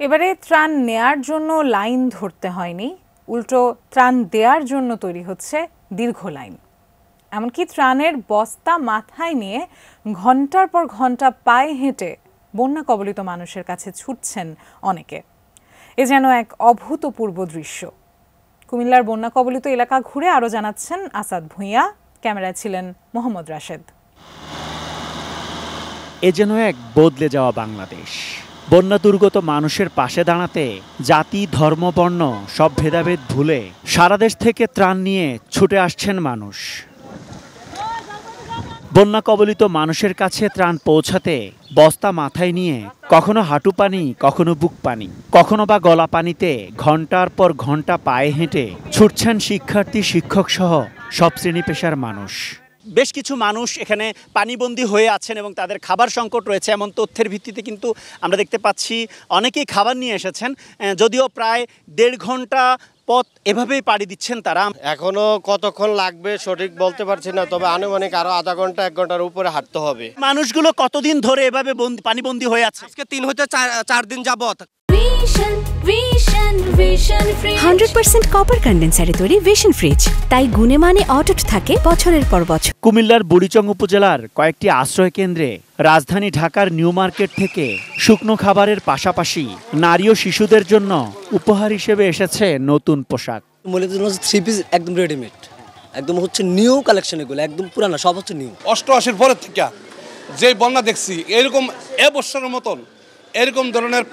এবারে ত্রাণ নেয়ার জন্য লাইন ধরতে হয়নি, উল্টো ত্রাণ দেওয়ার জন্য তৈরি হচ্ছে দীর্ঘ লাইন। এমনকি ত্রাণের বস্তা মাথায় নিয়ে ঘন্টার পর ঘন্টা পায়ে হেঁটে বন্যা কবলিত মানুষের কাছে ছুটছেন অনেকে। এ যেন এক অভূতপূর্ব দৃশ্য। কুমিল্লার বন্যা কবলিত এলাকা ঘুরে আরও জানাচ্ছেন আসাদ ভূঁইয়া, ক্যামেরায় ছিলেন মোহাম্মদ রাশেদ। এ যেন এক বদলে যাওয়া বাংলাদেশ। বন্যা দুর্গত মানুষের পাশে দাঁড়াতে জাতি, ধর্ম, বর্ণ সব ভেদাভেদ ভুলে সারা দেশ থেকে ত্রাণ নিয়ে ছুটে আসছেন মানুষ। বন্যা কবলিত মানুষের কাছে ত্রাণ পৌঁছাতে বস্তা মাথায় নিয়ে কখনো হাঁটু পানি, কখনো বুক পানি, কখনো বা গলা পানিতে ঘন্টার পর ঘন্টা পায়ে হেঁটে ছুটছেন শিক্ষার্থী, শিক্ষক সহ সব শ্রেণী পেশার মানুষ। বেশ কিছু মানুষ এখানে পানিবন্দী হয়ে আছেন এবং তাদের খাবার সংকট রয়েছে এমন তথ্যের ভিত্তিতে কিন্তু আমরা দেখতে পাচ্ছি অনেকেই খাবার নিয়ে এসেছেন। যদিও প্রায় 1.5 ঘন্টা পথ এভাবেই পাড়ি দিচ্ছেন তারা। এখনো কতক্ষণ লাগবে সঠিক বলতে পারছি না, তবে আনুমানিক আরো আধা ঘন্টা 1 ঘন্টার উপরে হাঁটতে হবে। মানুষগুলো কতদিন ধরে এভাবে পানিবন্দী হয়ে আছে? আজকে 3 হতে 4 দিন যাবত। 100% কপার কন্ডেন্সারে তৈরি ভিশন ফ্রিজ, তাই গুণে মানে অটুট থাকে বছরের পর বছর। কুমিল্লার বুড়িচং উপজেলার কয়েকটি আশ্রয় কেন্দ্রে রাজধানী ঢাকার নিউ মার্কেট থেকে শুকনো খাবারের পাশাপাশি নারী ও শিশুদের জন্য উপহার হিসেবে এসেছে নতুন পোশাক। মূলত 3 পিস একদম রেডিমেড, একদম হচ্ছে নিউ কালেকশন, এগুলো একদম পুরানা, সব হচ্ছে নিউ। 88 পরের থেকে যে বন্যা দেখছি এরকম এবছরের মতন এরকম ধরনের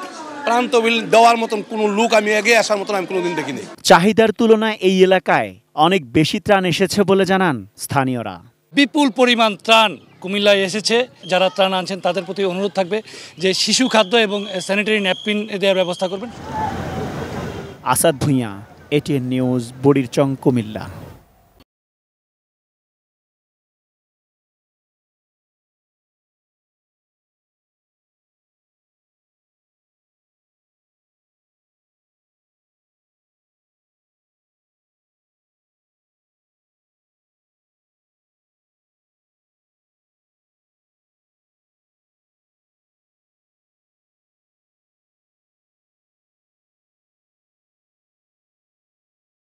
প্রান্তবিল দেওয়ার মতন কোনো লোক আমি এগিয়ে আসার মতন আমি কোনোদিন দেখিনি। চাহিদার তুলনায় এই এলাকায় অনেক বেশি ত্রাণ এসেছে বলে জানান স্থানীয়রা। বিপুল পরিমাণ ত্রাণ কুমিল্লায় এসেছে। যারা ত্রাণ আনছেন তাদের প্রতি অনুরোধ থাকবে যে শিশু খাদ্য এবং স্যানিটারি ন্যাপকিন দেওয়ার ব্যবস্থা করবেন। Asad Bhuiyan, ATN news, Burichang, Comilla.